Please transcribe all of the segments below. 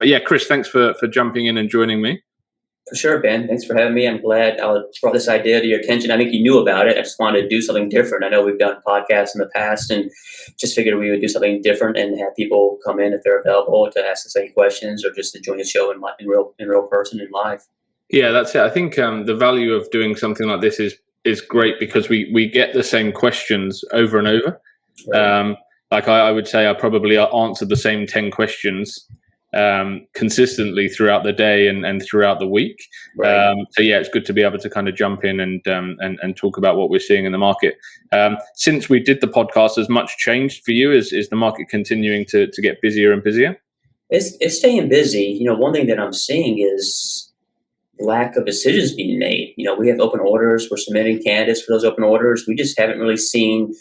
yeah, Chris, thanks for jumping in and joining me. For sure, Ben. Thanks for having me. I'm glad I brought this idea to your attention. I think you knew about it. I just wanted to do something different. I know we've done podcasts in the past and just figured we would do something different and have people come in if they're available to ask us any questions or just to join the show in real person in live. Yeah, that's it. I think the value of doing something like this is great because we get the same questions over and over. Right. Like I would say I probably answered the same 10 questions consistently throughout the day and throughout the week. Right. So yeah, it's good to be able to kind of jump in and talk about what we're seeing in the market. Since we did the podcast, has much changed for you? Is the market continuing to get busier and busier? It's staying busy. One thing that I'm seeing is lack of decisions being made. We have open orders. We're submitting candidates for those open orders. We just haven't really seen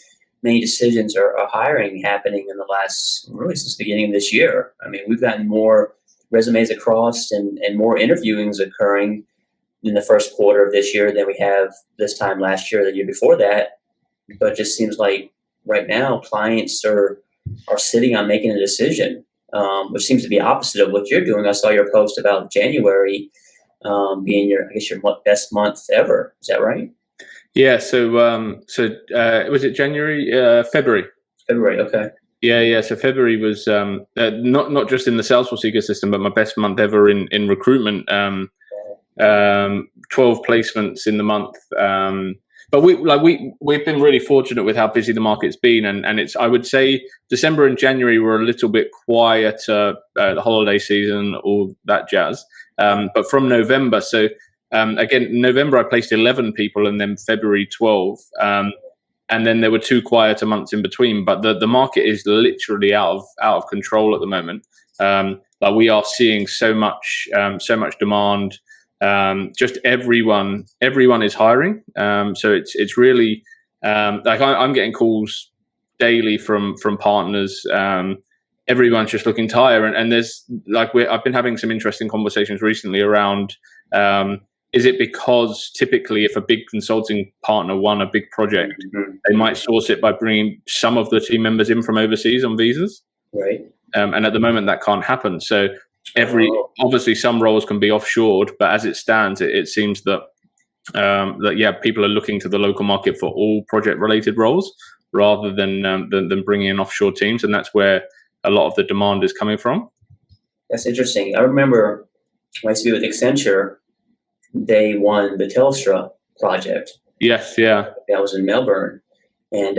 many decisions or hiring happening in the last, really since the beginning of this year. I mean, we've gotten more resumes across and more interviewings occurring in the first quarter of this year than we have this time last year, the year before that. But it just seems like right now clients are sitting on making a decision, which seems to be opposite of what you're doing. I saw your post about January being your best month ever. Is that right? Yeah. So was it January? February. February. Okay. Yeah. So February was not just in the Salesforce ecosystem, but my best month ever in recruitment. 12 placements in the month. But we've been really fortunate with how busy the market's been, and it's, I would say December and January were a little bit quieter, the holiday season, all that jazz. But from November, so again, November I placed 11 people, and then February 12, and then there were 2 quieter months in between. But the market is literally out of control at the moment. Like we are seeing so much demand. Just everyone is hiring. So it's really like I'm getting calls daily from partners. Everyone's just looking to hire, and there's like I've been having some interesting conversations recently around. Is it because typically if a big consulting partner won a big project, they might source it by bringing some of the team members in from overseas on visas, right? And at the moment that can't happen. So obviously some roles can be offshored, but as it stands, it seems that people are looking to the local market for all project related roles rather than bringing in offshore teams, and that's where a lot of the demand is coming from. That's interesting. I remember when I used to be with Accenture, they won the Telstra project. Yes, yeah. That was in Melbourne, and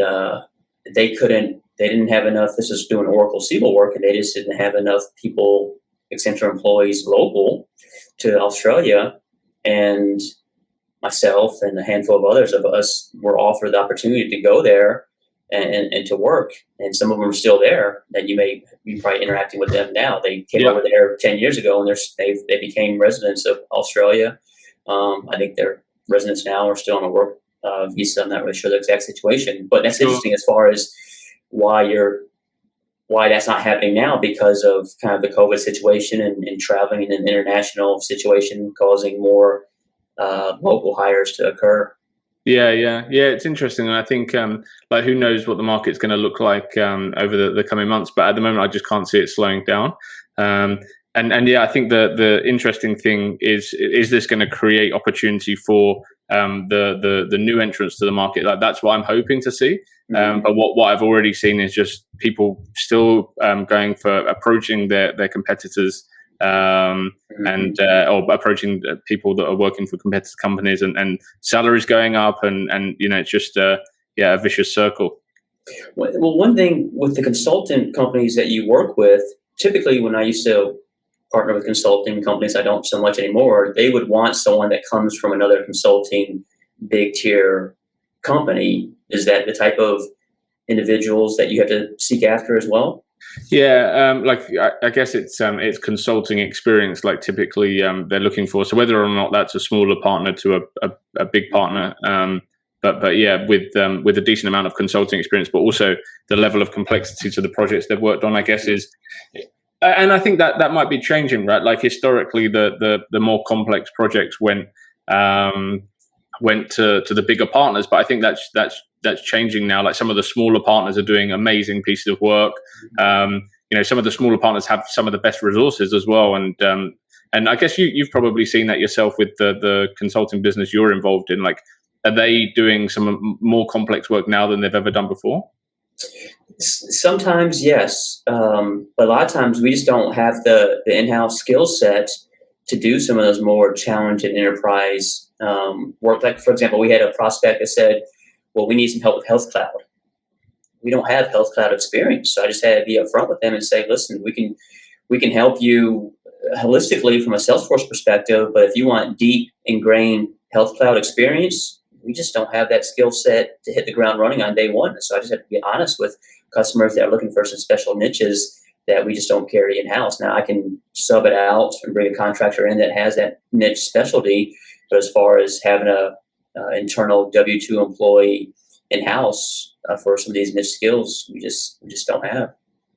they didn't have enough. This was doing Oracle SQL work, and they just didn't have enough people, Accenture employees local to Australia, and myself and a handful of others of us were offered the opportunity to go there and to work. And some of them are still there that you may be probably interacting with them now. They came over there 10 years ago, and they became residents of Australia. I think their residents now are still on a work visa. I'm not really sure the exact situation, but that's interesting as far as why that's not happening now, because of kind of the COVID situation and traveling in an international situation causing more local hires to occur. Yeah. It's interesting, and I think like who knows what the market's going to look like over the coming months. But at the moment, I just can't see it slowing down. And yeah, I think the interesting thing is this going to create opportunity for the new entrants to the market? Like that's what I'm hoping to see. But what I've already seen is just people still going for approaching their competitors. And or approaching people that are working for competitor companies, and salaries going up, and it's just a vicious circle. Well, one thing with the consultant companies that you work with, typically when I used to partner with consulting companies, I don't so much anymore, they would want someone that comes from another consulting big tier company. Is that the type of individuals that you have to seek after as well? Yeah, I guess it's consulting experience, like typically they're looking for. So whether or not that's a smaller partner to a big partner, but yeah, with a decent amount of consulting experience, but also the level of complexity to the projects they've worked on, I guess is. And I think that might be changing, right? Like historically, the more complex projects went to the bigger partners, but I think that's changing now. Like some of the smaller partners are doing amazing pieces of work. some of the smaller partners have some of the best resources as well. And I guess you've probably seen that yourself with the consulting business you're involved in. Like, are they doing some more complex work now than they've ever done before? Sometimes, yes. But a lot of times we just don't have the in-house skill set to do some of those more challenging enterprise work. Like, for example, we had a prospect that said, well, we need some help with Health Cloud. We don't have Health Cloud experience. So I just had to be upfront with them and say, listen, we can help you holistically from a Salesforce perspective, but if you want deep ingrained Health Cloud experience, we just don't have that skill set to hit the ground running on day one. So I just have to be honest with customers that are looking for some special niches that we just don't carry in-house. Now I can sub it out and bring a contractor in that has that niche specialty, but as far as having a internal W-2 employee in-house for some of these niche skills, we just don't have.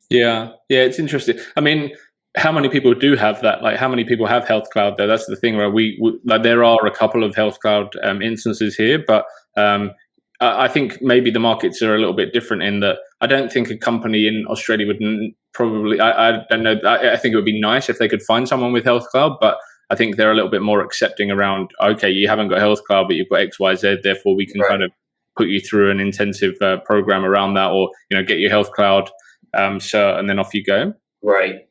Yeah, it's interesting. I mean, how many people do have that? Like, how many people have Health Cloud though? That's the thing, where we like, there are a couple of Health Cloud instances here, but I think maybe the markets are a little bit different in that I don't think a company in Australia would probably, I don't know, I think it would be nice if they could find someone with Health Cloud, but I think they're a little bit more accepting around, okay, you haven't got Health Cloud, but you've got X, Y, Z, therefore we can kind of put you through an intensive program around that, or, get your Health Cloud cert, and then off you go. Right.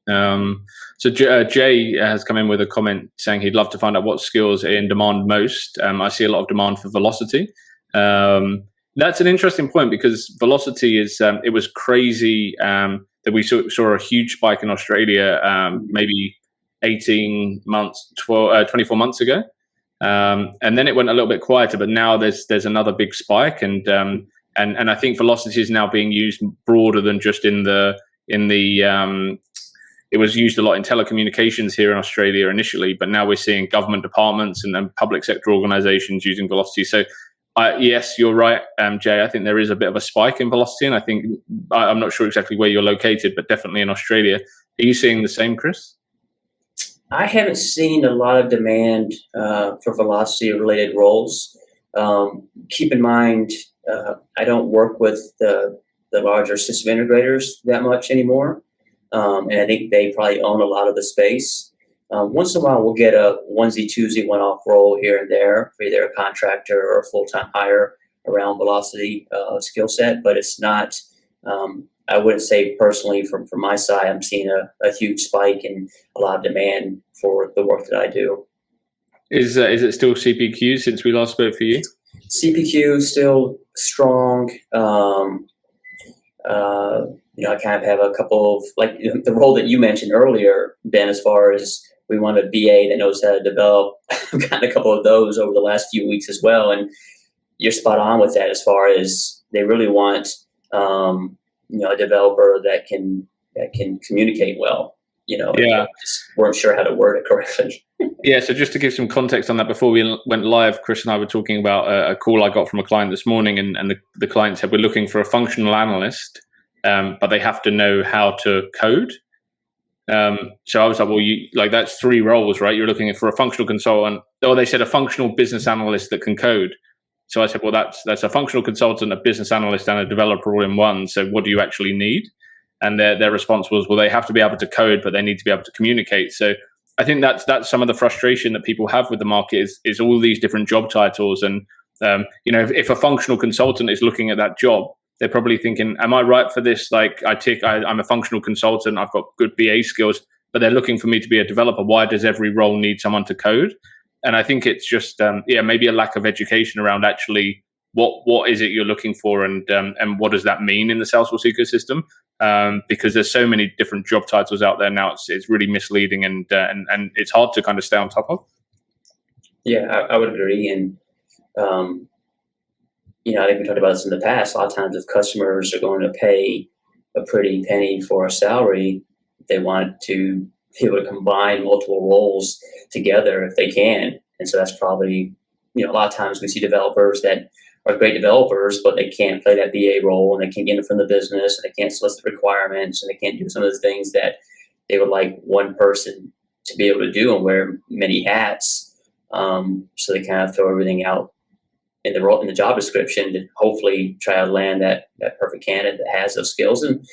So Jay has come in with a comment saying he'd love to find out what skills are in demand most. I see a lot of demand for velocity. That's an interesting point, because velocity is, it was crazy that we saw a huge spike in Australia maybe 18 months, 24 months ago. And then it went a little bit quieter, but now there's another big spike. And I think velocity is now being used broader than just in the it was used a lot in telecommunications here in Australia initially, but now we're seeing government departments and public sector organizations using velocity. So yes, you're right, Jay. I think there is a bit of a spike in velocity, and I think I'm not sure exactly where you're located, but definitely in Australia. Are you seeing the same, Chris? I haven't seen a lot of demand for velocity-related roles. Keep in mind, I don't work with the larger system integrators that much anymore, and I think they probably own a lot of the space. Once in a while, we'll get a onesie, twosie, one-off role here and there for either a contractor or a full-time hire around velocity skill set, but it's not, I wouldn't say personally from my side, I'm seeing a huge spike and a lot of demand for the work that I do. Is it still CPQ since we last spoke for you? CPQ still strong. I kind of have a couple of, like the role that you mentioned earlier, Ben, as far as we want a BA that knows how to develop. I've gotten a couple of those over the last few weeks as well. And you're spot on with that, as far as they really want, a developer that can communicate well, Yeah. Just weren't sure how to word it correctly. Yeah. So just to give some context on that, before we went live, Chris and I were talking about a call I got from a client this morning, and the client said, we're looking for a functional analyst, but they have to know how to code. So I was like, well, that's 3 roles, right? You're looking for a functional consultant. Or they said a functional business analyst that can code. So I said, well, that's a functional consultant, a business analyst, and a developer all in one. So what do you actually need? And their response was, well, they have to be able to code, but they need to be able to communicate. So I think that's some of the frustration that people have with the market is all these different job titles. And if a functional consultant is looking at that job, they're probably thinking, am I right for this? Like, I'm a functional consultant, I've got good BA skills, but they're looking for me to be a developer. Why does every role need someone to code? And I think it's just, maybe a lack of education around actually what is it you're looking for, and what does that mean in the Salesforce ecosystem? Because there's so many different job titles out there now, it's really misleading, and it's hard to kind of stay on top of. Yeah, I would agree. And I think we talked about this in the past. A lot of times, if customers are going to pay a pretty penny for a salary, they want to be able to combine multiple roles together if they can. And so that's probably, a lot of times we see developers that are great developers, but they can't play that BA role, and they can't get it from the business, and they can't solicit requirements, and they can't do some of the things that they would like one person to be able to do and wear many hats. So they kind of throw everything out in the job description to hopefully try to land that perfect candidate that has those skills. And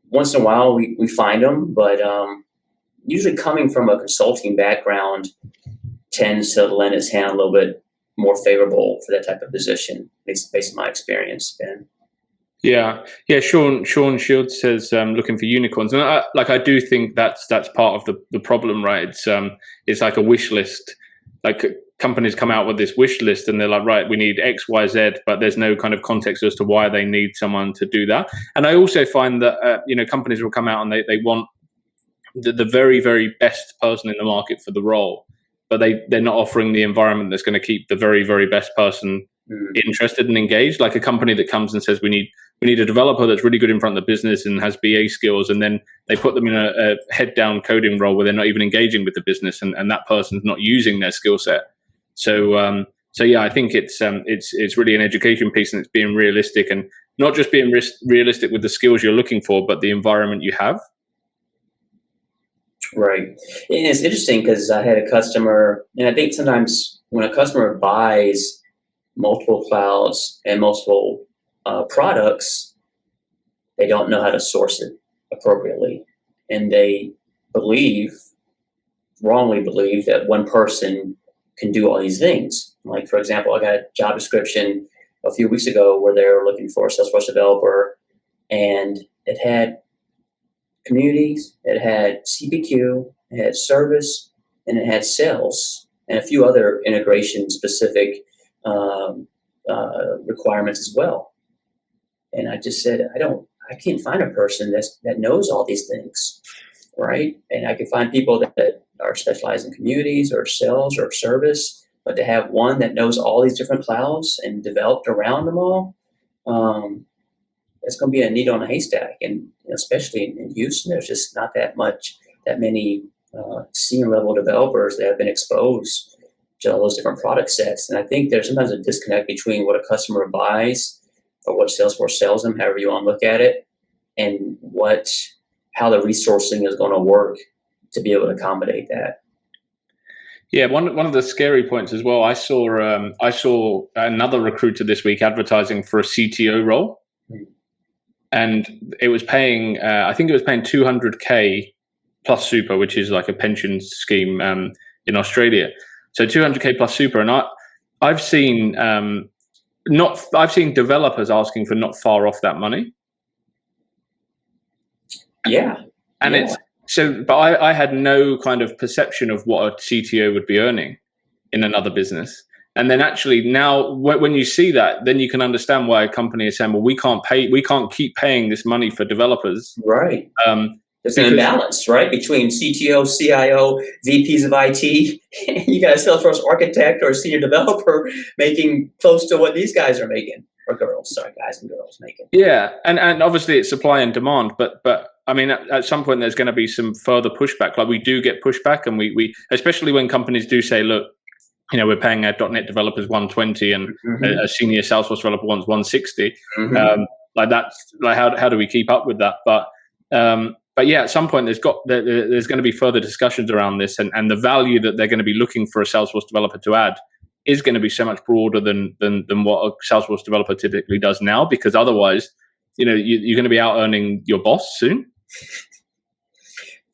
once in a while we find them, but usually coming from a consulting background tends to lend its hand a little bit more favorable for that type of position, based on my experience, Ben. Yeah. Sean Shields says looking for unicorns, and I do think that's part of the problem, right? It's like a wish list. Like companies come out with this wish list, and they're like, right, we need X, Y, Z, but there's no kind of context as to why they need someone to do that. And I also find that companies will come out and they want the very, very best person in the market for the role, but they're not offering the environment that's going to keep the very, very best person interested and engaged. Like a company that comes and says we need a developer that's really good in front of the business and has BA skills, and then they put them in a head down coding role where they're not even engaging with the business, and that person's not using their skill set. So yeah, I think it's really an education piece, and it's being realistic, and not just being realistic with the skills you're looking for, but the environment you have. Right. And it's interesting because I had a customer, and I think sometimes when a customer buys multiple clouds and multiple products, they don't know how to source it appropriately. And they wrongly believe that one person can do all these things. Like, for example, I got a job description a few weeks ago where they were looking for a Salesforce developer, and it had communities, it had CPQ, it had service, and it had sales, and a few other integration specific requirements as well. And I just said, I can't find a person that knows all these things, right? And I can find people that are specialized in communities or sales or service, but to have one that knows all these different clouds and developed around them all, it's going to be a needle in a haystack. And especially in Houston, there's just not that many senior level developers that have been exposed to all those different product sets. And I think there's sometimes a disconnect between what a customer buys or what Salesforce sells them, however you want to look at it, and how the resourcing is going to work to be able to accommodate that. Yeah, one of the scary points as well. I saw another recruiter this week advertising for a CTO role, and it was paying. I think it was paying $200K plus super, which is like a pension scheme in Australia. So $200K plus super, and I've seen developers asking for not far off that money. Yeah, and yeah. It's so, but I had no kind of perception of what a CTO would be earning in another business. And then actually now, when you see that, then you can understand why a company is saying, well, we can't keep paying this money for developers. Right. There's an imbalance, right, between CTO, CIO, VPs of IT, and you got a Salesforce architect or a senior developer making close to what these guys are making, or girls, sorry, guys and girls making. Yeah, and obviously it's supply and demand, but I mean, at some point there's going to be some further pushback. Like we do get pushback, and we especially when companies do say, look, we're paying our .NET developers 120, and a senior Salesforce developer wants 160. Like that's like how do we keep up with that? But yeah, at some point there's going to be further discussions around this, and the value that they're going to be looking for a Salesforce developer to add is going to be so much broader than what a Salesforce developer typically does now, because otherwise, you're going to be out earning your boss soon.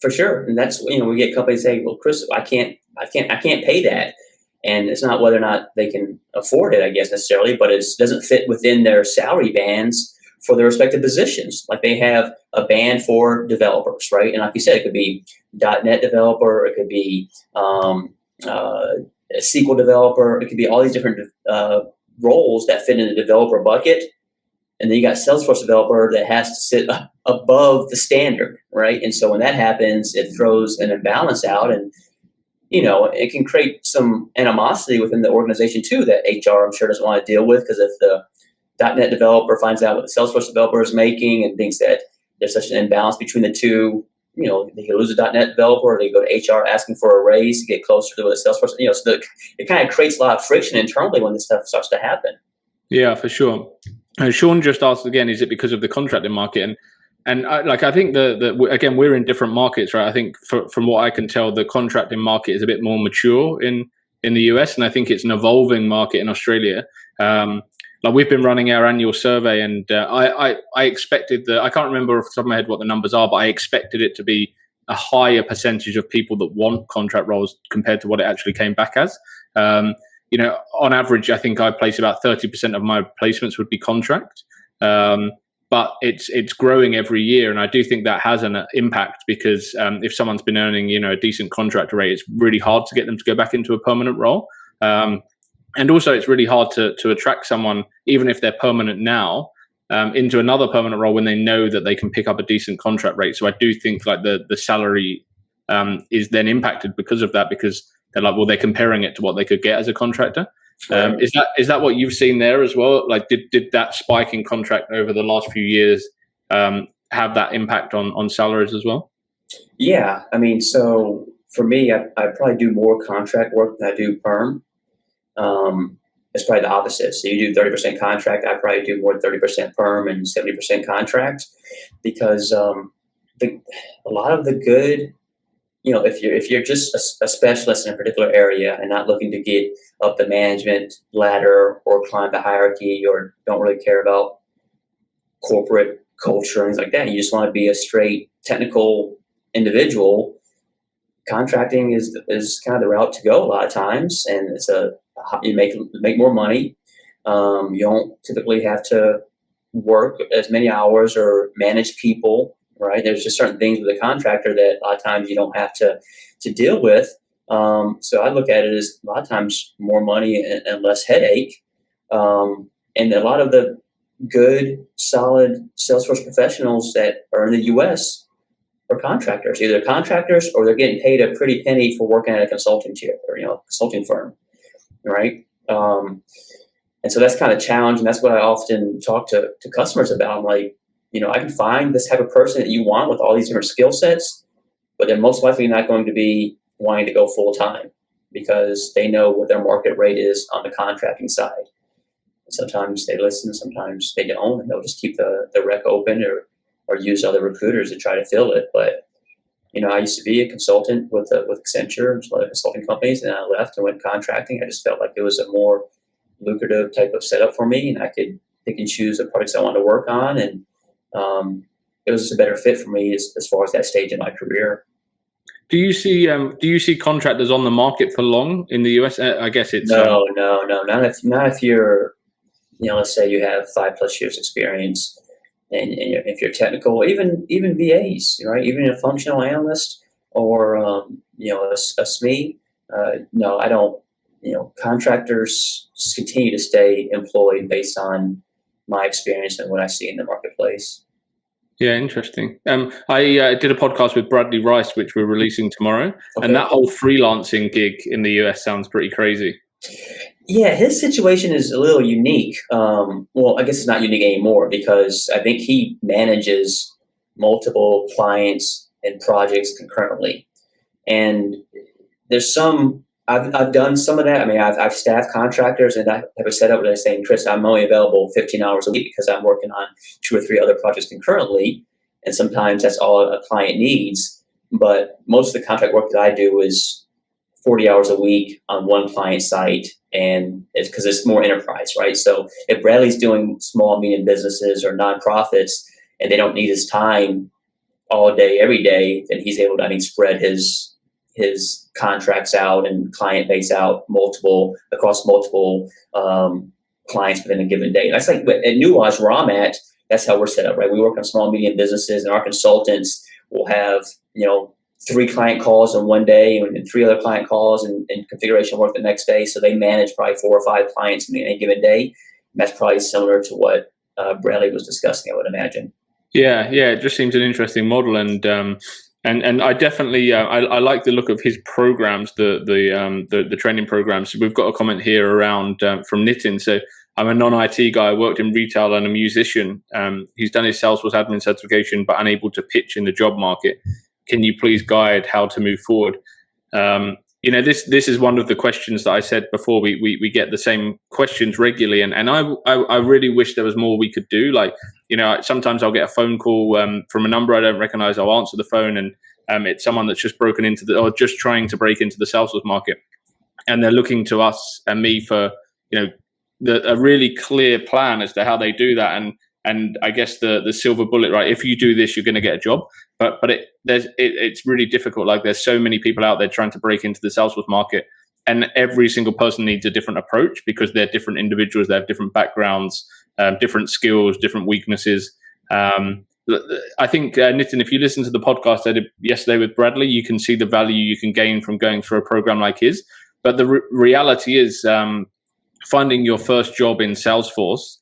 For sure, and that's we get companies saying, "Well, Chris, I can't pay that," and it's not whether or not they can afford it, I guess necessarily, but it doesn't fit within their salary bands for their respective positions. Like they have a band for developers, right? And like you said, it could be .NET developer, it could be a SQL developer, it could be all these different roles that fit in the developer bucket. And then you got Salesforce developer that has to sit above the standard, right? And so when that happens, it throws an imbalance out, and it can create some animosity within the organization too that HR, I'm sure, doesn't want to deal with, because if the .NET developer finds out what the Salesforce developer is making and thinks that there's such an imbalance between the two, they could lose a .NET developer, or they go to HR asking for a raise to get closer to what Salesforce, so it kind of creates a lot of friction internally when this stuff starts to happen. Yeah, for sure. Sean just asked again, is it because of the contracting market? And I think again, we're in different markets, right? I think from what I can tell, the contracting market is a bit more mature in the US, and I think it's an evolving market in Australia. like we've been running our annual survey, and I expected I can't remember off the top of my head what the numbers are, but I expected it to be a higher percentage of people that want contract roles compared to what it actually came back as. On average, I think I place about 30% of my placements would be contract. But it's growing every year, and I do think that has an impact because if someone's been earning a decent contractor rate, it's really hard to get them to go back into a permanent role. And also, it's really hard to attract someone, even if they're permanent now, into another permanent role when they know that they can pick up a decent contract rate. So I do think like the salary is then impacted because of that, because they're like, well, they're comparing it to what they could get as a contractor. Right. Is that what you've seen there as well? Like, did that spike in contract over the last few years have that impact on salaries as well? Yeah, I mean, so for me, I probably do more contract work than I do perm. It's probably the opposite. So you do 30% contract, I probably do more than 30% perm and 70% contract, because a lot of the good, if you're just a specialist in a particular area and not looking to get up the management ladder or climb the hierarchy, or don't really care about corporate culture and things like that, you just want to be a straight technical individual, contracting is kind of the route to go a lot of times, and you make more money. You don't typically have to work as many hours or manage people, right? There's just certain things with a contractor that a lot of times you don't have to deal with. So I look at it as a lot of times more money and less headache. And a lot of the good, solid Salesforce professionals that are in the U.S. are contractors, either contractors or they're getting paid a pretty penny for working at a consulting chair or consulting firm, right? And so that's kind of a challenge, and that's what I often talk to customers about. I'm like, I can find this type of person that you want with all these different skill sets, but they're most likely not going to be wanting to go full time because they know what their market rate is on the contracting side. Sometimes they listen, sometimes they don't, and they'll just keep the rec open or use other recruiters to try to fill it. But I used to be a consultant with Accenture and some other consulting companies, and I left and went contracting. I just felt like it was a more lucrative type of setup for me, and I could pick and choose the projects I wanted to work on, and it was just a better fit for me as far as that stage in my career. Do you see contractors on the market for long in the US? I guess it's no, not if you're, let's say you have 5+ years experience, and if you're technical, even VAs, right? Even a functional analyst or a SME. No, I don't. Contractors just continue to stay employed based on my experience and what I see in the marketplace. Yeah, interesting. I did a podcast with Bradley Rice, which we're releasing tomorrow, Okay. and that whole freelancing gig in the US sounds pretty crazy. Yeah, his situation is a little unique. Well, I guess it's not unique anymore because I think he manages multiple clients and projects concurrently. And there's I've done some of that. I mean, I've staffed contractors, and I have a setup where they're saying, Chris, I'm only available 15 hours a week because I'm working on 2 or 3 other projects concurrently. And sometimes that's all a client needs. But most of the contract work that I do is 40 hours a week on one client site, and it's because it's more enterprise, right? So if Bradley's doing small, medium businesses or nonprofits and they don't need his time all day, every day, then he's able to, spread his contracts out and client base out across multiple clients within a given day. That's like at Nuage, where I'm at, that's how we're set up, right? We work on small, medium businesses, and our consultants will have, 3 client calls in one day and 3 other client calls and configuration work the next day. So they manage probably 4 or 5 clients in any given day. And that's probably similar to what Bradley was discussing, I would imagine. Yeah, it just seems an interesting model, and I definitely I like the look of his programs, the training programs. We've got a comment here around from Nitin. So I'm a non-IT guy. I worked in retail and a musician. He's done his Salesforce admin certification, but unable to pitch in the job market. Can you please guide how to move forward? This is one of the questions that I said before. We get the same questions regularly, and I really wish there was more we could do. Like, sometimes I'll get a phone call from a number I don't recognize. I'll answer the phone, and it's someone that's just broken into or just trying to break into the Salesforce market, and they're looking to us and me for a really clear plan as to how they do that. And I guess the silver bullet, right? If you do this, you're going to get a job. But it's really difficult. Like, there's so many people out there trying to break into the Salesforce market, and every single person needs a different approach because they're different individuals. They have different backgrounds, different skills, different weaknesses. I think, Nitin, if you listen to the podcast I did yesterday with Bradley, you can see the value you can gain from going through a program like his. But the reality is, finding your first job in Salesforce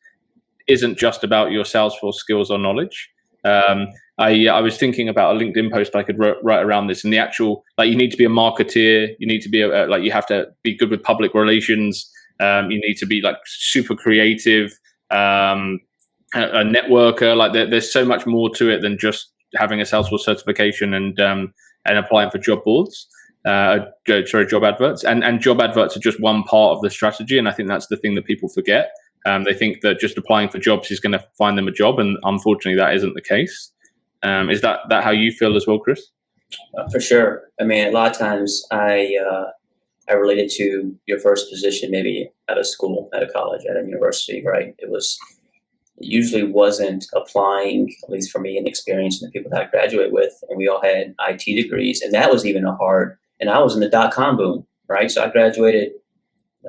isn't just about your Salesforce skills or knowledge. I was thinking about a LinkedIn post I could write around this, and the actual, like, you need to be a marketeer, you need to be like, you have to be good with public relations, you need to be like super creative, a networker. Like, there's so much more to it than just having a Salesforce certification and applying for job boards. Job adverts, and job adverts are just one part of the strategy, and I think that's the thing that people forget. They think that just applying for jobs is going to find them a job, and unfortunately that isn't the case. Is that how you feel as well, Chris? For sure. I mean, a lot of times I relate it to your first position, maybe at a school, at a college, at a university, right? It usually wasn't applying, at least for me, and experience and the people that I graduate with, and we all had IT degrees, and that was even hard. And I was in the .com boom, right? So I graduated,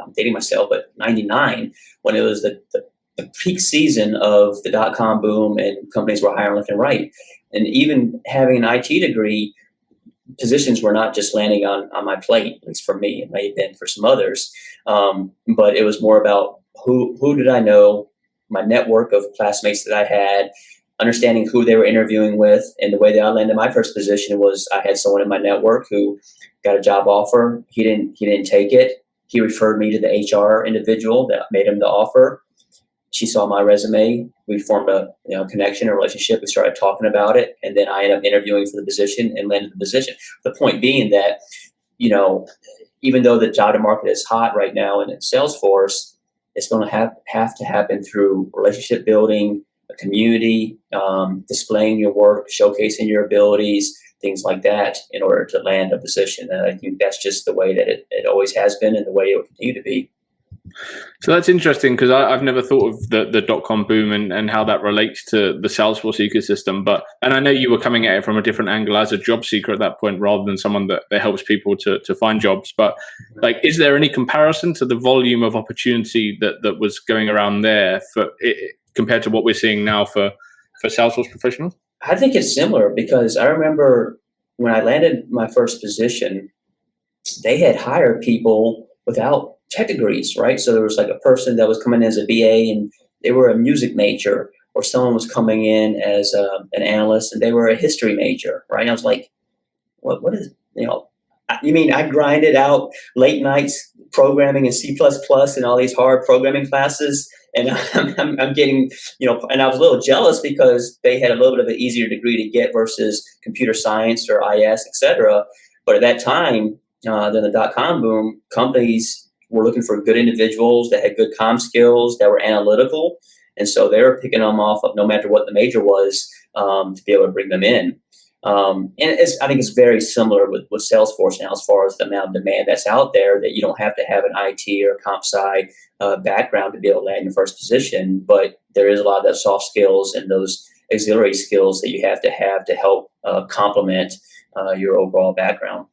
I'm dating myself, but 99, when it was the peak season of the .com boom and companies were hiring left and right. And even having an IT degree, positions were not just landing on my plate, at least for me. It may have been for some others. But it was more about who did I know, my network of classmates that I had, understanding who they were interviewing with. And the way that I landed my first position was I had someone in my network who got a job offer. He didn't take it. He referred me to the HR individual that made him the offer. She saw my resume. We formed a connection, a relationship. We started talking about it, and then I ended up interviewing for the position and landed the position. The point being that, even though the job market is hot right now and in Salesforce, it's going to have to happen through relationship building, a community, displaying your work, showcasing your abilities, things like that, in order to land a position. And I think that's just the way that it always has been, and the way it will continue to be. So that's interesting, because I've never thought of the .com boom and how that relates to the Salesforce ecosystem. And I know you were coming at it from a different angle as a job seeker at that point, rather than someone that helps people to find jobs. But like, is there any comparison to the volume of opportunity that was going around there compared to what we're seeing now for Salesforce professionals? I think it's similar, because I remember when I landed my first position, they had hired people without tech degrees, right? So there was like a person that was coming in as a BA and they were a music major, or someone was coming in as an analyst and they were a history major, right? And I was like, what is, you mean I grinded out late nights programming in C++ and all these hard programming classes, and I'm getting, and I was a little jealous because they had a little bit of an easier degree to get versus computer science or IS, et cetera. But at that time, during the .com boom, companies were looking for good individuals that had good comm skills, that were analytical. And so they were picking them off of no matter what the major was, to be able to bring them in. And I think it's very similar with Salesforce now, as far as the amount of demand that's out there, that you don't have to have an IT or comp sci background to be able to land your first position. But there is a lot of those soft skills and those auxiliary skills that you have to help complement your overall background.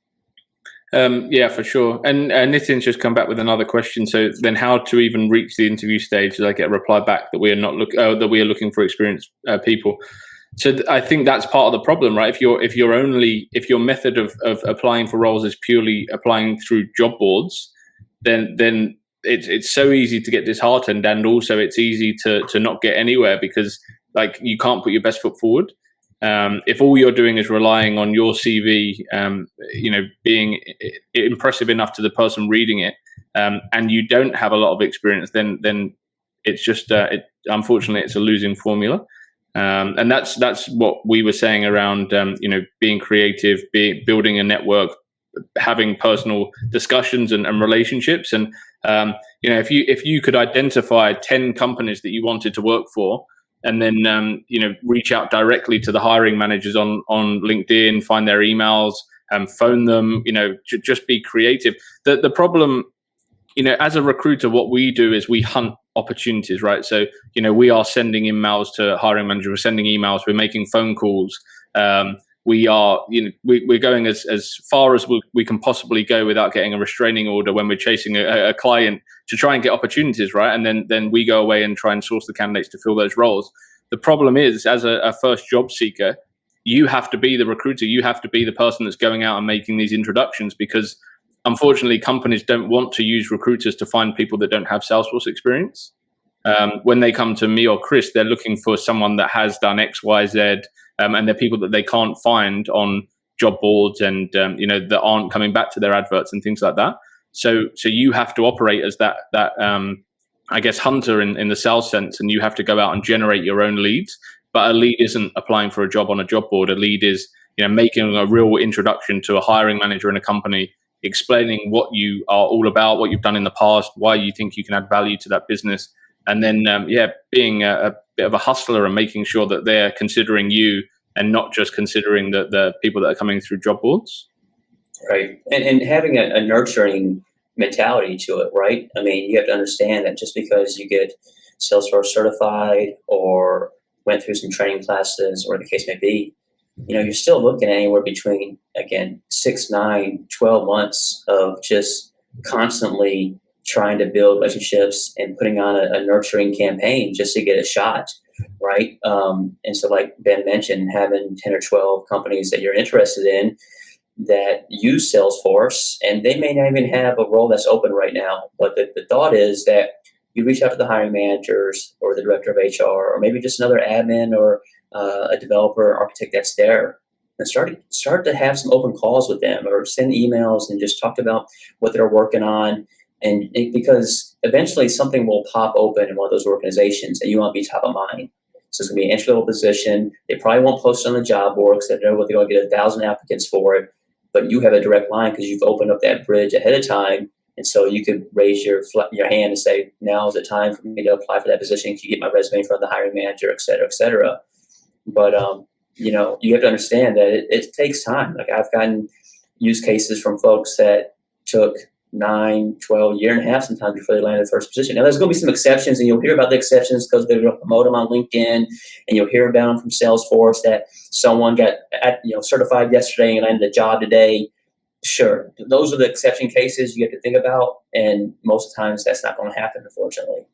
Yeah, for sure. And Nitin's just come back with another question. So then, how to even reach the interview stage? Did I get a reply back that we are looking for experienced people? So I think that's part of the problem, right? If your method of applying for roles is purely applying through job boards, then it's so easy to get disheartened, and also it's easy to not get anywhere, because like, you can't put your best foot forward. If all you're doing is relying on your CV, being impressive enough to the person reading it, and you don't have a lot of experience, then it's just unfortunately it's a losing formula. And that's what we were saying around being creative, building a network, having personal discussions and relationships. And if you could identify 10 companies that you wanted to work for, and then reach out directly to the hiring managers on LinkedIn, find their emails, phone them, just be creative. The problem as a recruiter, what we do is we hunt opportunities, right? So, we are sending emails to hiring managers, we're sending emails, we're making phone calls. We are, we're going as far as we can possibly go without getting a restraining order when we're chasing a client to try and get opportunities, right? And then we go away and try and source the candidates to fill those roles. The problem is, as a first job seeker, you have to be the recruiter. You have to be the person that's going out and making these introductions, because unfortunately, companies don't want to use recruiters to find people that don't have Salesforce experience. When they come to me or Chris, they're looking for someone that has done X, Y, Z, and they're people that they can't find on job boards and that aren't coming back to their adverts and things like that. So you have to operate as that I guess hunter in the sales sense, and you have to go out and generate your own leads. But a lead isn't applying for a job on a job board. A lead is making a real introduction to a hiring manager in a company, explaining what you are all about, what you've done in the past, why you think you can add value to that business, and then being a bit of a hustler and making sure that they're considering you and not just considering the people that are coming through job boards. Right, and having a nurturing mentality to it, right? I mean, you have to understand that just because you get Salesforce certified or went through some training classes or the case may be, you're still looking at anywhere between, again, 6, 9, 12 months of just constantly trying to build relationships and putting on a nurturing campaign just to get a shot, right? And so like Ben mentioned, having 10 or 12 companies that you're interested in that use Salesforce, and they may not even have a role that's open right now, but the thought is that you reach out to the hiring managers or the director of HR, or maybe just another admin or a developer or architect that's there, and start to have some open calls with them, or send emails and just talk about what they're working on. And because eventually something will pop open in one of those organizations and you want to be top of mind. So it's going to be an entry-level position. They probably won't post it on the job board because they know what they're going to get 1,000 applicants for it. But you have a direct line because you've opened up that bridge ahead of time. And so you could raise your hand and say, now is the time for me to apply for that position. Can you get my resume in front of the hiring manager, et cetera, et cetera. But, you have to understand that it takes time. Like I've gotten use cases from folks that took 9, 12, year and a half sometimes before they landed the first position. Now there's going to be some exceptions, and you'll hear about the exceptions because they're going to promote them on LinkedIn, and you'll hear about them from Salesforce that someone got certified yesterday and landed a job today. Sure, those are the exception cases you have to think about, and most times that's not going to happen, unfortunately.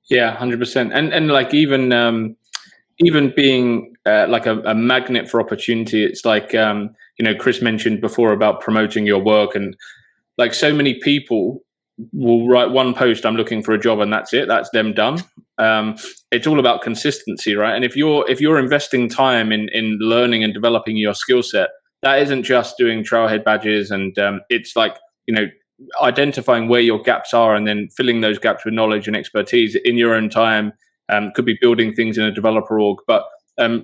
Yeah, 100%. And like even being like a magnet for opportunity, it's like Chris mentioned before about promoting your work, and like so many people will write one post, I'm looking for a job, and that's it. That's them done. It's all about consistency, right? And if you're investing time in learning and developing your skill set, that isn't just doing trailhead badges, and it's like identifying where your gaps are and then filling those gaps with knowledge and expertise in your own time. Could be building things in a developer org, but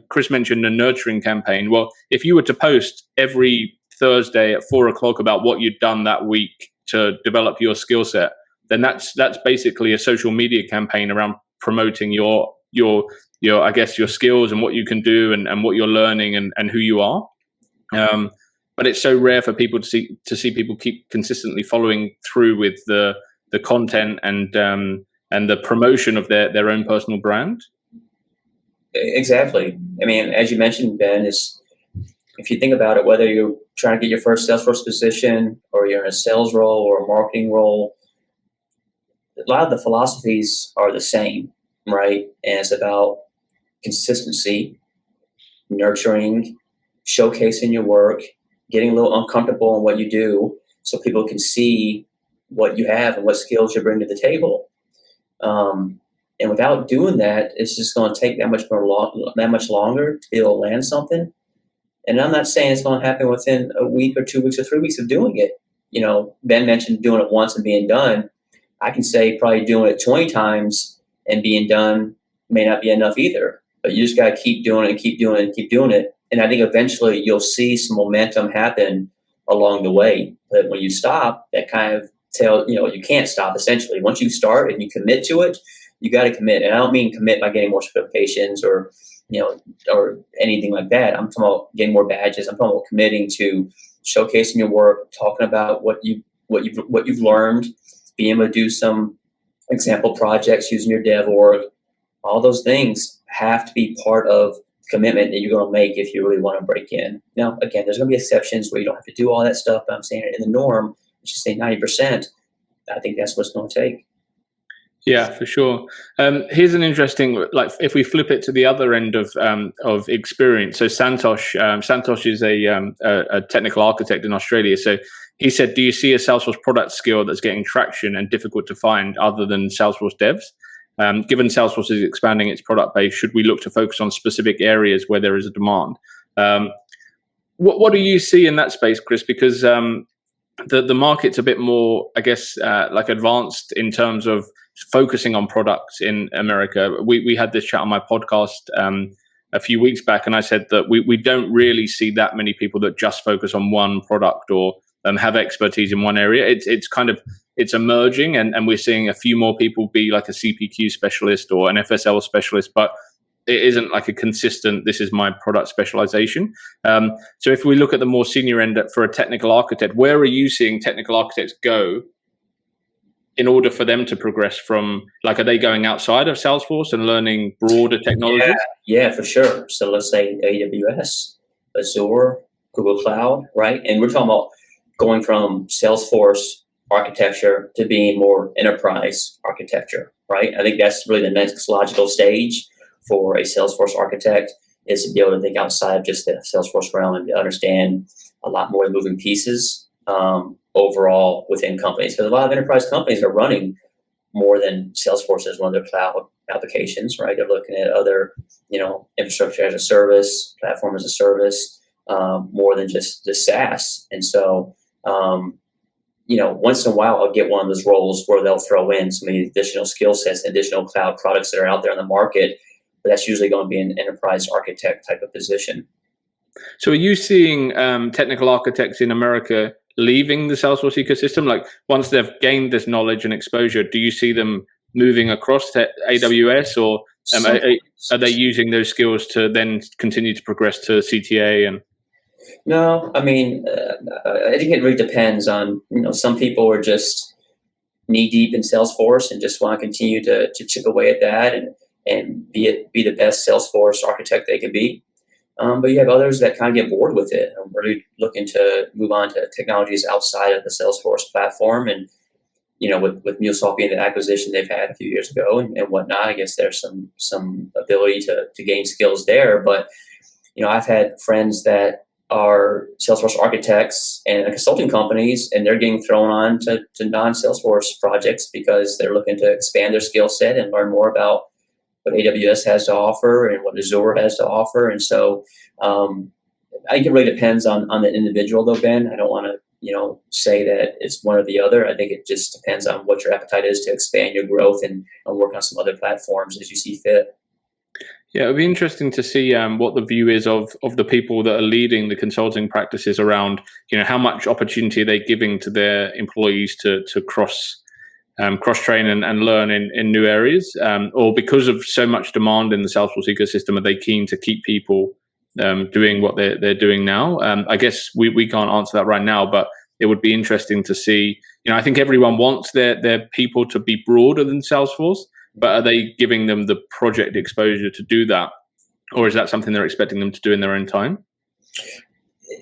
Chris mentioned a nurturing campaign. Well, if you were to post every Thursday at 4:00 about what you'd done that week to develop your skill set, then that's basically a social media campaign around promoting your I guess your skills and what you can do and what you're learning and who you are. But it's so rare for people to see people keep consistently following through with the content and the promotion of their own personal brand. Exactly. I mean, as you mentioned, Ben, if you think about it, whether you're trying to get your first Salesforce position or you're in a sales role or a marketing role, a lot of the philosophies are the same, right? And it's about consistency, nurturing, showcasing your work, getting a little uncomfortable in what you do so people can see what you have and what skills you bring to the table. And without doing that, it's just going to take that much longer to be able to land something. And I'm not saying it's going to happen within a week or 2 weeks or 3 weeks of doing it. Ben mentioned doing it once and being done. I can say probably doing it 20 times and being done may not be enough either. But you just got to keep doing it and keep doing it and keep doing it. And I think eventually you'll see some momentum happen along the way. But when you stop, that kind of you can't stop essentially. Once you start and you commit to it, you got to commit. And I don't mean commit by getting more certifications or anything like that. I'm talking about getting more badges. I'm talking about committing to showcasing your work, talking about what you've learned, being able to do some example projects using your dev org, all those things have to be part of the commitment that you're going to make if you really want to break in. Now, again, there's going to be exceptions where you don't have to do all that stuff, but I'm saying in the norm, let's just say 90%, I think that's what it's going to take. Yeah, for sure. Here's an interesting, like, if we flip it to the other end of experience. So Santosh is a technical architect in Australia. So he said, "Do you see a Salesforce product skill that's getting traction and difficult to find other than Salesforce devs? Given Salesforce is expanding its product base, should we look to focus on specific areas where there is a demand?" What do you see in that space, Chris? Because the market's a bit more, I guess, like advanced in terms of focusing on products in America. We had this chat on my podcast a few weeks back, and I said that we don't really see that many people that just focus on one product or have expertise in one area. It's emerging, and we're seeing a few more people be like a CPQ specialist or an FSL specialist, but it isn't like a consistent, this is my product specialization. So if we look at the more senior end for a technical architect, where are you seeing technical architects go in order for them to progress from, like, are they going outside of Salesforce and learning broader technologies? Yeah, for sure. So let's say AWS, Azure, Google Cloud, right? And we're talking about going from Salesforce architecture to being more enterprise architecture, right? I think that's really the next logical stage for a Salesforce architect, is to be able to think outside of just the Salesforce realm and to understand a lot more of the moving pieces overall within companies. Because a lot of enterprise companies are running more than Salesforce as one of their cloud applications, right? They're looking at other, infrastructure as a service, platform as a service, more than just the SaaS. And so, once in a while, I'll get one of those roles where they'll throw in some of the additional skill sets and additional cloud products that are out there on the market. But that's usually going to be an enterprise architect type of position. So are you seeing technical architects in America leaving the Salesforce ecosystem? Like, once they've gained this knowledge and exposure, do you see them moving across to AWS, or are they using those skills to then continue to progress to CTA? And no, I mean, I think it really depends on, some people are just knee deep in Salesforce and just want to continue to chip away at that and be the best Salesforce architect they can be. But you have others that kind of get bored with it and really looking to move on to technologies outside of the Salesforce platform. And, with MuleSoft being the acquisition they've had a few years ago and whatnot, I guess there's some ability to gain skills there. But, I've had friends that are Salesforce architects and consulting companies, and they're getting thrown on to non-Salesforce projects because they're looking to expand their skill set and learn more about what AWS has to offer and what Azure has to offer. And so I think it really depends on the individual, though, Ben. I don't want to, say that it's one or the other. I think it just depends on what your appetite is to expand your growth and work on some other platforms as you see fit. yeah, it'll be interesting to see what the view is of the people that are leading the consulting practices around, how much opportunity are they giving to their employees to cross train and learn in new areas, or because of so much demand in the Salesforce ecosystem, are they keen to keep people doing what they're doing now? I guess we can't answer that right now, but it would be interesting to see. I think everyone wants their people to be broader than Salesforce, but are they giving them the project exposure to do that, or is that something they're expecting them to do in their own time?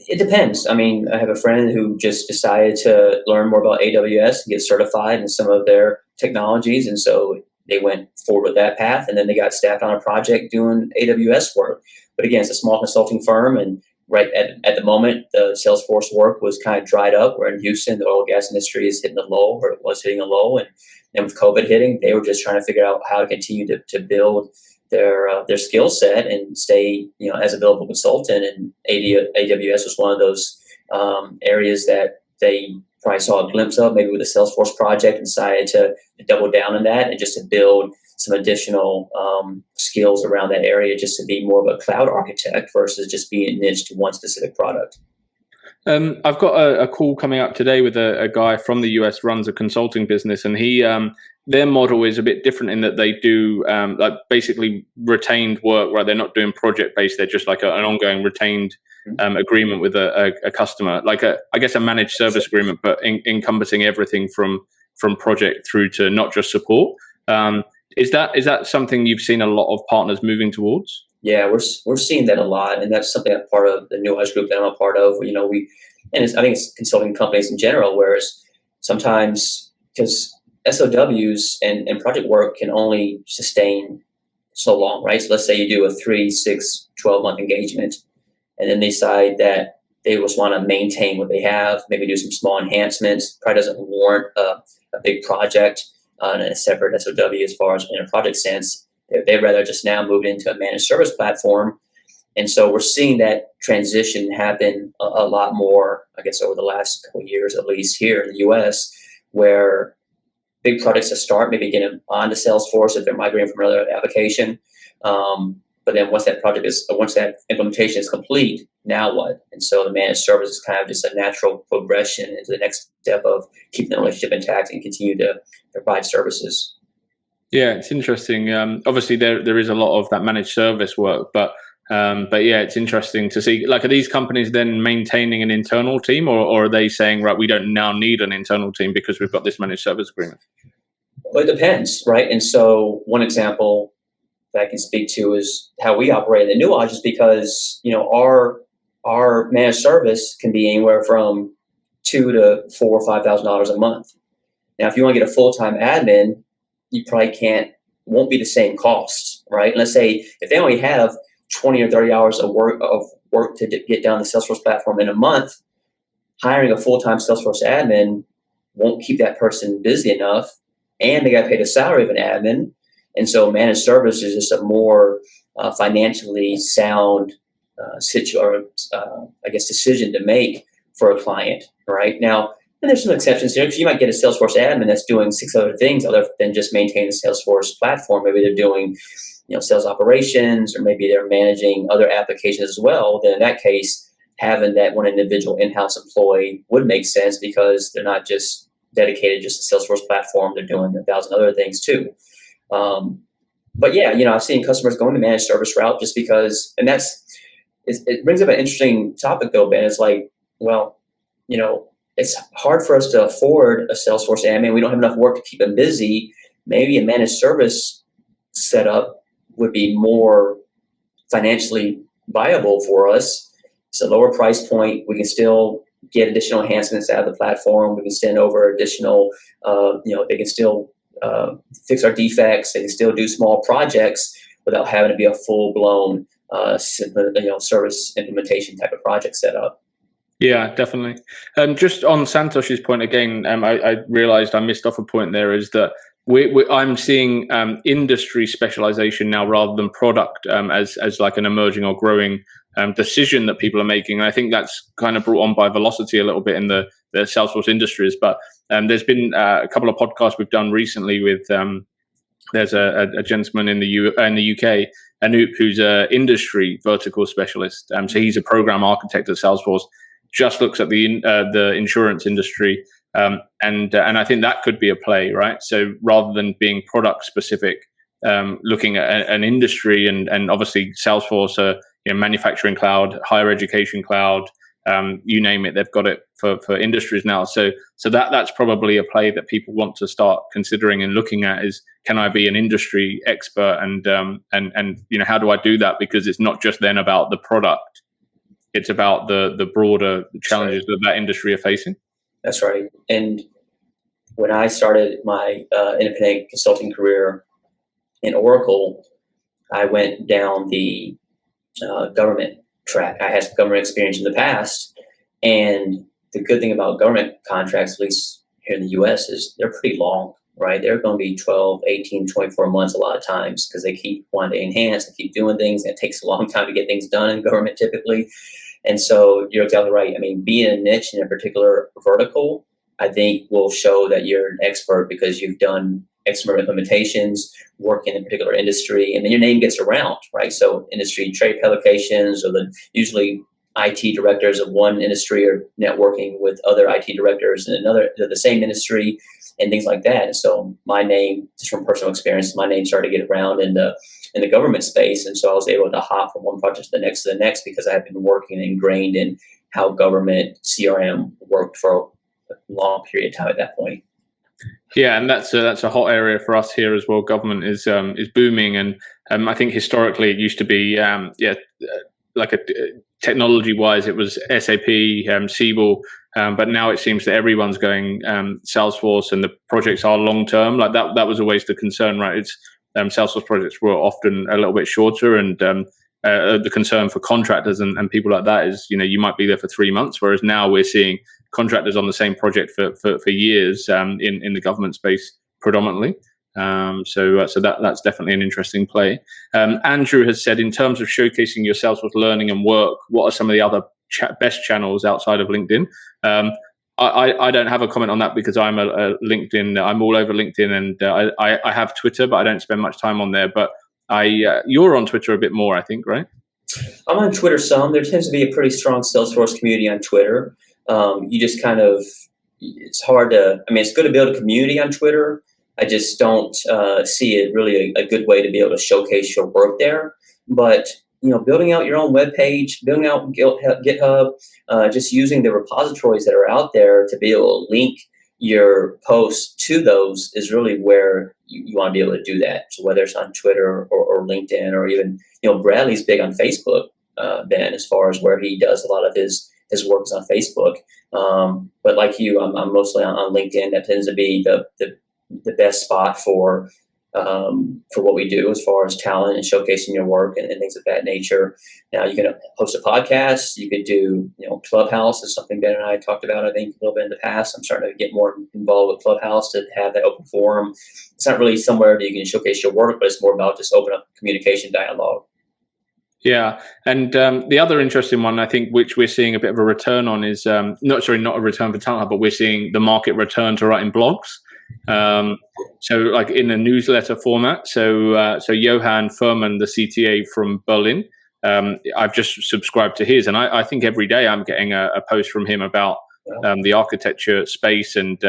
It depends. I mean, I have a friend who just decided to learn more about AWS and get certified in some of their technologies. And so they went forward with that path, and then they got staffed on a project doing AWS work. But again, it's a small consulting firm, and right at the moment, the Salesforce work was kind of dried up. We're in Houston, the oil and gas industry is hitting a low, or it was hitting a low. And with COVID hitting, they were just trying to figure out how to continue to build their skill set and stay, as a billable consultant. And AWS was one of those areas that they probably saw a glimpse of, maybe with a Salesforce project, and decided to double down on that and just to build some additional skills around that area, just to be more of a cloud architect versus just being niched to one specific product. I've got a call coming up today with a guy from the US, runs a consulting business, and he their model is a bit different in that they do like basically retained work, right? They're not doing project based; they're just like an ongoing retained agreement with a customer, like I guess a managed service agreement, but encompassing everything from from project through to not just support. Is that something you've seen a lot of partners moving towards? Yeah, we're seeing that a lot, and that's something I'm part of the New Eyes group that I'm a part of. I think it's consulting companies in general, whereas sometimes because SOWs and project work can only sustain so long, right? So let's say you do a 3, 6, 12-month engagement, and then they decide that they just want to maintain what they have, maybe do some small enhancements. Probably doesn't warrant a big project in a separate SOW as far as in a project sense. They'd rather just now move into a managed service platform. And so we're seeing that transition happen a lot more, I guess, over the last couple of years, at least here in the US, where big projects that start maybe getting onto Salesforce if they're migrating from another application. But then once that implementation is complete, now what? And so the managed service is kind of just a natural progression into the next step of keeping the relationship intact and continue to provide services. Yeah, it's interesting. Obviously, there is a lot of that managed service work, but yeah, it's interesting to see. Like, are these companies then maintaining an internal team, or are they saying, right, we don't now need an internal team because we've got this managed service agreement? Well, it depends, right? And so one example that I can speak to is how we operate in the New Age, is because our managed service can be anywhere from $2,000 to $4,000 or $5,000 a month. Now, if you want to get a full-time admin, you probably won't be the same cost, right? And let's say if they only have 20 or 30 hours of work to get down the Salesforce platform in a month, hiring a full-time Salesforce admin won't keep that person busy enough, and they got paid a salary of an admin. And so managed service is just a more financially sound decision to make for a client, right? Now, and there's some exceptions here, because you might get a Salesforce admin that's doing 6 other things other than just maintain the Salesforce platform. Maybe they're doing, sales operations, or maybe they're managing other applications as well. Then in that case, having that one individual in-house employee would make sense, because they're not just dedicated just to Salesforce platform. They're doing 1,000 other things too. But yeah, I've seen customers going the managed service route just because, and it brings up an interesting topic though, Ben. It's like, well, it's hard for us to afford a Salesforce admin. We don't have enough work to keep them busy. Maybe a managed service setup would be more financially viable for us. It's a lower price point. We can still get additional enhancements out of the platform. We can send over additional, they can still fix our defects. They can still do small projects without having to be a full-blown service implementation type of project setup. Yeah, definitely. Just on Santosh's point again, I realized I missed off a point there, is that I'm seeing industry specialization now rather than product as like an emerging or growing decision that people are making. And I think that's kind of brought on by velocity a little bit in the Salesforce industries. But there's been a couple of podcasts we've done recently with there's a gentleman in the UK, Anoop, who's an industry vertical specialist. So he's a program architect at Salesforce, just looks at the insurance industry, and I think that could be a play, right? So rather than being product specific, looking at an industry, and obviously Salesforce, manufacturing cloud, higher education cloud, you name it, they've got it for industries now. So that's probably a play that people want to start considering and looking at, is, can I be an industry expert, and how do I do that? Because it's not just then about the product. It's about the broader challenges that industry are facing. That's right. And when I started my independent consulting career in Oracle, I went down the government track. I had some government experience in the past. And the good thing about government contracts, at least here in the US, is they're pretty long, right? They're going to be 12, 18, 24 months a lot of times, because they keep wanting to enhance and keep doing things. And it takes a long time to get things done in government typically. And so you're exactly right. I mean, being a niche in a particular vertical, I think will show that you're an expert, because you've done X number of implementations, work in a particular industry, and then your name gets around, right? So industry trade publications, or usually IT directors of one industry are networking with other IT directors in the same industry, and things like that. And so my name, just from personal experience, my name started to get around in the government space. And so I was able to hop from one project to the next, because I had been working ingrained in how government CRM worked for a long period of time at that point. Yeah, and that's a hot area for us here as well. Government is booming, and I think historically it used to be like a technology wise it was SAP, Siebel, but now it seems that everyone's going Salesforce, and the projects are long term. Like that was always the concern, right? It's Salesforce projects were often a little bit shorter, and the concern for contractors and people like that is, you might be there for 3 months, whereas now we're seeing contractors on the same project for years in the government space predominantly. So that's definitely an interesting play. Andrew has said, in terms of showcasing your Salesforce learning and work, what are some of the other best channels outside of LinkedIn? I don't have a comment on that because I'm a LinkedIn. I'm all over LinkedIn, and I have Twitter, but I don't spend much time on there. But you're on Twitter a bit more, I think, right? I'm on Twitter some. There tends to be a pretty strong Salesforce community on Twitter. You just kind of, it's hard to, it's good to build a community on Twitter. I just don't see it really a good way to be able to showcase your work there. But, building out your own web page, building out GitHub, just using the repositories that are out there to be able to link your posts to those is really where you want to be able to do that. So whether it's on Twitter or LinkedIn, or even, Bradley's big on Facebook, Ben, as far as where he does a lot of his work is on Facebook. But like you, I'm mostly on LinkedIn. That tends to be the best spot for what we do as far as talent and showcasing your work and things of that nature. Now you can host a podcast. You could do, Clubhouse is something Ben and I talked about, I think, a little bit in the past. I'm starting to get more involved with Clubhouse to have that open forum. It's not really somewhere that you can showcase your work, but it's more about just open up communication dialogue. Yeah, and the other interesting one, I think, which we're seeing a bit of a return on is not a return for Talent Hub, but we're seeing the market return to writing blogs. So like in a newsletter format. So Johan Furman, the CTA from Berlin, I've just subscribed to his, and I think every day I'm getting a post from him about the architecture space and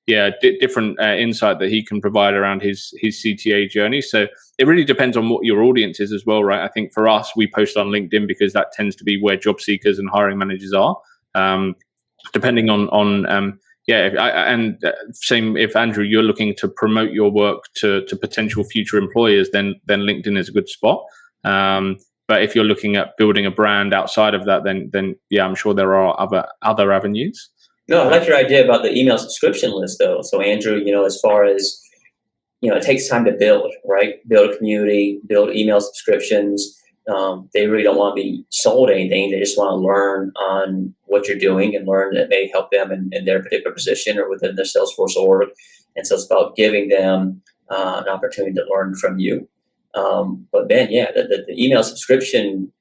different insight that he can provide around his CTA journey. So it really depends on what your audience is as well, right? I think for us, we post on LinkedIn because that tends to be where job seekers and hiring managers are. Depending on same if Andrew, you're looking to promote your work to potential future employers, then LinkedIn is a good spot. But if you're looking at building a brand outside of that, then I'm sure there are other avenues. No, I like your idea about the email subscription list, though. So Andrew, as far as, it takes time to build, right? Build a community, build email subscriptions. They really don't want to be sold anything. They just want to learn on what you're doing and learn that may help them in their particular position or within their Salesforce org. And so it's about giving them an opportunity to learn from you. But Ben, the email subscription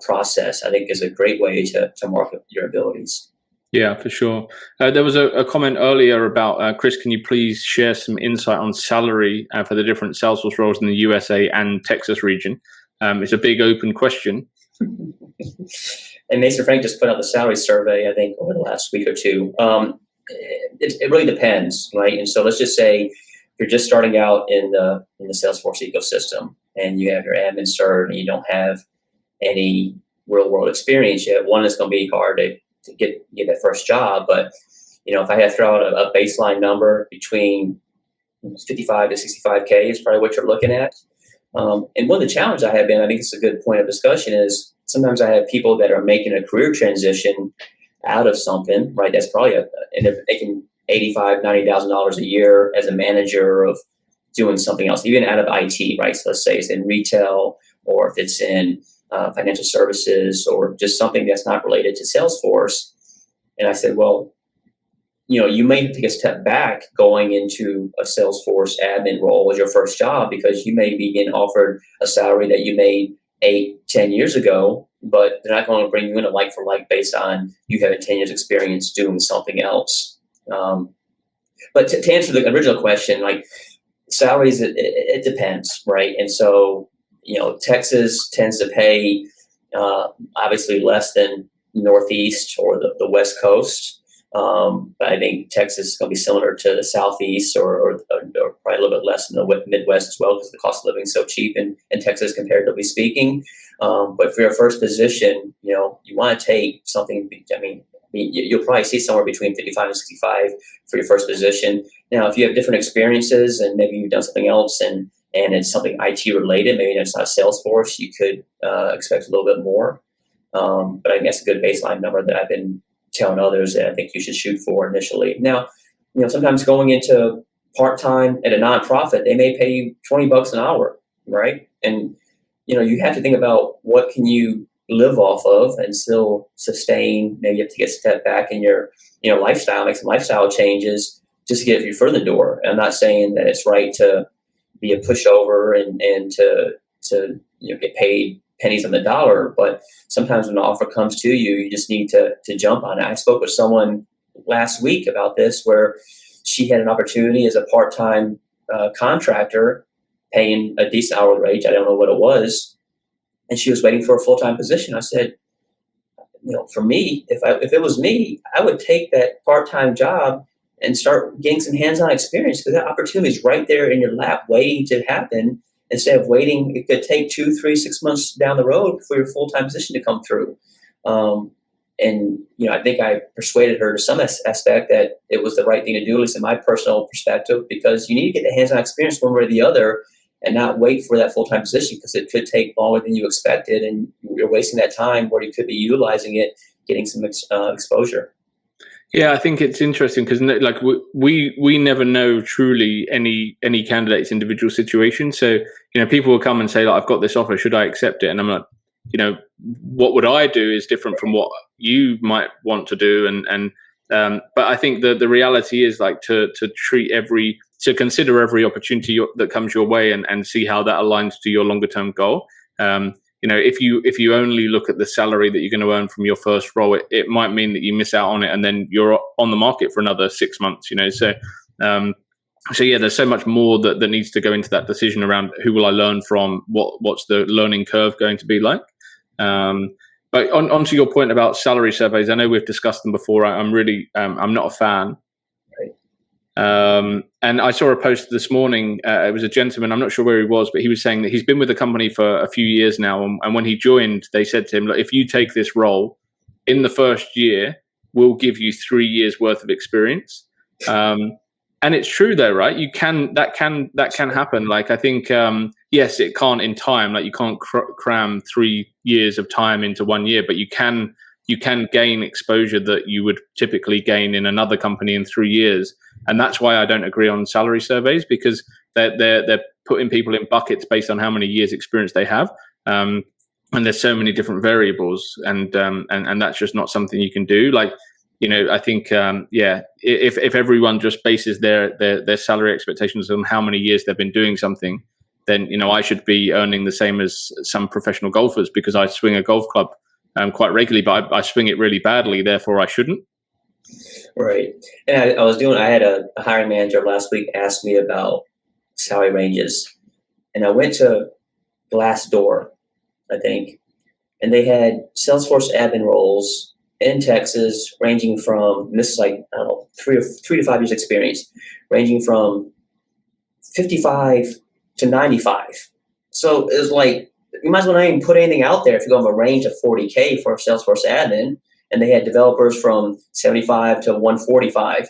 process, I think, is a great way to market your abilities. Yeah, for sure. There was a comment earlier about, Chris, can you please share some insight on salary for the different Salesforce roles in the USA and Texas region? It's a big open question. And Mason Frank just put out the salary survey, I think, over the last week or two. It really depends, right? And so let's just say you're just starting out in the Salesforce ecosystem and you have your admin cert and you don't have any real world experience yet. One, it's going to be hard to get that first job. But, if I had to throw out a baseline number between 55 to 65K is probably what you're looking at. And one of the challenges I have been, I think it's a good point of discussion, is sometimes I have people that are making a career transition out of something, right? That's probably and they're making $85,000, $90,000 a year as a manager of doing something else, even out of IT, right? So let's say it's in retail, or if it's in financial services, or just something that's not related to Salesforce. And I said, well, you may take a step back going into a Salesforce admin role as your first job, because you may be getting offered a salary that you made 8-10 years ago, but they're not going to bring you in a like for like based on you having 10 years experience doing something else. But to answer the original question, like salaries, it depends, right? And so, Texas tends to pay obviously less than Northeast or the West Coast. But I think Texas is going to be similar to the Southeast, or probably a little bit less in the Midwest as well, because the cost of living is so cheap in Texas, comparatively speaking. But for your first position, you want to take something. mean, you'll probably see somewhere between 55 and 65 for your first position. Now, if you have different experiences and maybe you've done something else and it's something IT related, maybe it's not Salesforce, you could expect a little bit more. But I think that's a good baseline number that I've been telling others that I think you should shoot for initially. Now, sometimes going into part-time at a nonprofit, they may pay you $20 an hour, right? And, you have to think about what can you live off of and still sustain. Maybe you have to get a step back in your, lifestyle, make some lifestyle changes just to get you further the door. I'm not saying that it's right to be a pushover and to get paid pennies on the dollar, but sometimes when an offer comes to you, you just need to jump on it. I spoke with someone last week about this where she had an opportunity as a part-time contractor paying a decent hourly wage. I don't know what it was. And she was waiting for a full-time position. I said, for me, if it was me, I would take that part-time job and start getting some hands-on experience because that opportunity is right there in your lap waiting to happen. Instead of waiting, it could take 2, 3, 6 months down the road for your full-time position to come through. And I think I persuaded her to some aspect that it was the right thing to do, at least in my personal perspective, because you need to get the hands-on experience one way or the other and not wait for that full-time position because it could take longer than you expected and you're wasting that time where you could be utilizing it, getting some exposure. Yeah, I think it's interesting because like we never know truly any candidate's individual situation. So people will come and say, like, I've got this offer, should I accept it? And I'm like, what would I do is different from what you might want to do. But I think the reality is like to consider every opportunity that comes your way and see how that aligns to your longer term goal. If you only look at the salary that you're going to earn from your first role, it might mean that you miss out on it, and then you're on the market for another 6 months. So yeah, there's so much more that needs to go into that decision around who will I learn from, what's the learning curve going to be like. But onto your point about salary surveys, I know we've discussed them before. I'm not a fan. And I saw a post this morning. It was a gentleman, I'm not sure where he was, but he was saying that he's been with the company for a few years now. And when he joined, they said to him, look, if you take this role in the first year, we'll give you 3 years worth of experience. And it's true though, right? That can happen. Like, I think, yes, it can't in time. Like, you can't cram 3 years of time into 1 year, but you can gain exposure that you would typically gain in another company in 3 years. And that's why I don't agree on salary surveys, because they're putting people in buckets based on how many years experience they have. And there's so many different variables, and that's just not something you can do. Like, I think, if everyone just bases their salary expectations on how many years they've been doing something, then, I should be earning the same as some professional golfers because I swing a golf club quite regularly, but I swing it really badly. Therefore, I shouldn't. Right. And I had a hiring manager last week ask me about salary ranges. And I went to Glassdoor, I think, and they had Salesforce admin roles in Texas ranging from, and this is like, I don't know, 3 to 5 years experience, ranging from 55 to 95. So it was like, you might as well not even put anything out there if you go have a range of 40K for a Salesforce admin. And they had developers from 75 to 145.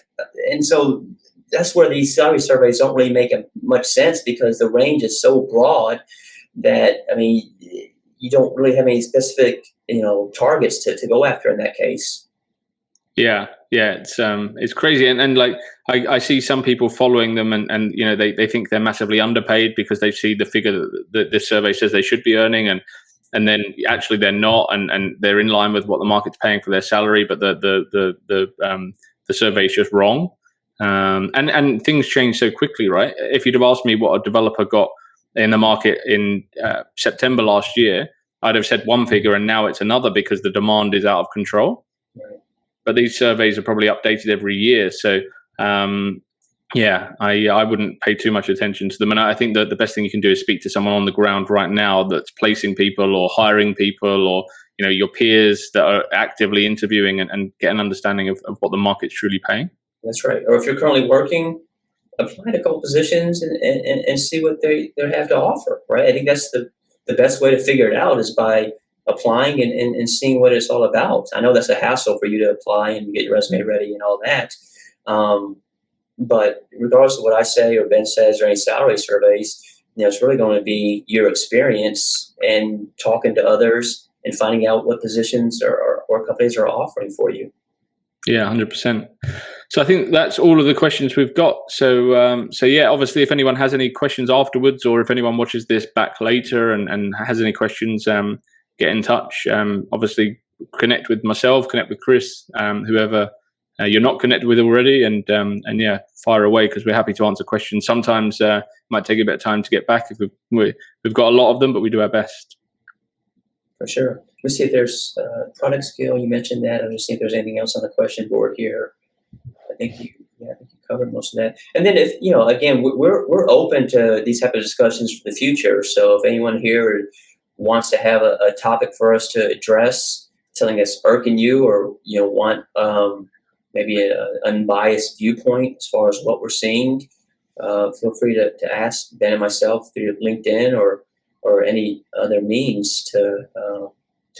And so that's where these salary surveys don't really make much sense because the range is so broad that, you don't really have any specific, targets to go after in that case. Yeah, it's crazy. And like, I see some people following them and they think they're massively underpaid because they see the figure that this survey says they should be earning, and then actually they're not, and they're in line with what the market's paying for their salary, but the survey is just wrong. And things change so quickly, right? If you'd have asked me what a developer got in the market in September last year, I'd have said one figure, and now it's another because the demand is out of control. Right. But these surveys are probably updated every year, so I wouldn't pay too much attention to them. And I think that the best thing you can do is speak to someone on the ground right now that's placing people or hiring people, or your peers that are actively interviewing, and get an understanding of what the market's truly paying. That's right. Or if you're currently working, apply to a couple positions and see what they have to offer. Right. I think that's the best way to figure it out is by applying and seeing what it's all about. I know that's a hassle for you to apply and get your resume ready and all that. But regardless of what I say or Ben says or any salary surveys, it's really going to be your experience and talking to others and finding out what positions or companies are offering for you. Yeah, 100%. So I think that's all of the questions we've got. So yeah, obviously, if anyone has any questions afterwards, or if anyone watches this back later and has any questions, get in touch. Obviously, connect with myself, connect with Chris, whoever you're not connected with already, and yeah, fire away, because we're happy to answer questions. Sometimes it might take a bit of time to get back if we've got a lot of them, but we do our best. For sure. Let's see if there's product skill. You mentioned that. Let's see if there's anything else on the question board here. I think you covered most of that. And then, if again, we're open to these type of discussions for the future. So if anyone here wants to have a topic for us to address, something that's irking you, or want maybe an unbiased viewpoint as far as what we're seeing, feel free to ask Ben and myself through LinkedIn or any other means to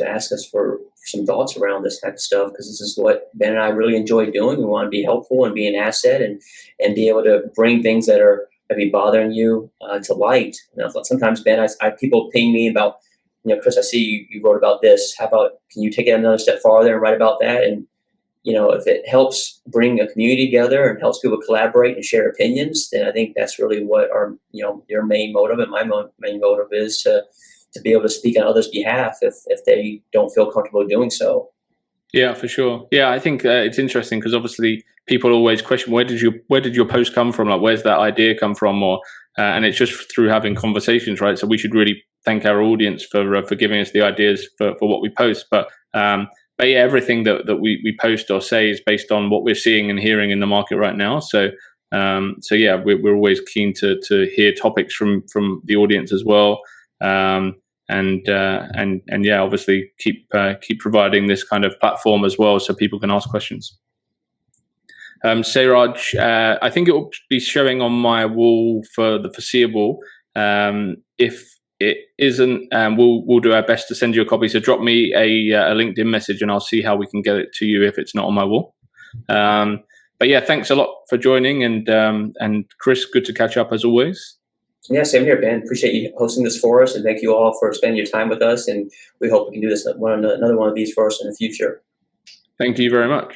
ask us for some thoughts around this type of stuff, because this is what Ben and I really enjoy doing. We want to be helpful and be an asset and be able to bring things that are maybe bothering you to light. Sometimes, Ben, I people ping me about, Chris, I see you wrote about this. How about, can you take it another step farther and write about that? And if it helps bring a community together and helps people collaborate and share opinions, then I think that's really what our, your main motive and my main motive is, to be able to speak on others' behalf if they don't feel comfortable doing so. Yeah, for sure. Yeah, I think it's interesting, because obviously people always question, where did your post come from? Like, where's that idea come from? Or and it's just through having conversations, right? So we should really thank our audience for giving us the ideas for what we post. But yeah, everything that we post or say is based on what we're seeing and hearing in the market right now. So yeah, we're always keen to hear topics from the audience as well. And yeah, obviously keep providing this kind of platform as well, so people can ask questions. Sairaj, I think it will be showing on my wall for the foreseeable. If it isn't, we'll do our best to send you a copy. So drop me a LinkedIn message, and I'll see how we can get it to you if it's not on my wall. But yeah, thanks a lot for joining, and Chris, good to catch up as always. Yeah, same here, Ben. Appreciate you hosting this for us, and thank you all for spending your time with us. And we hope we can do this another one of these for us in the future. Thank you very much.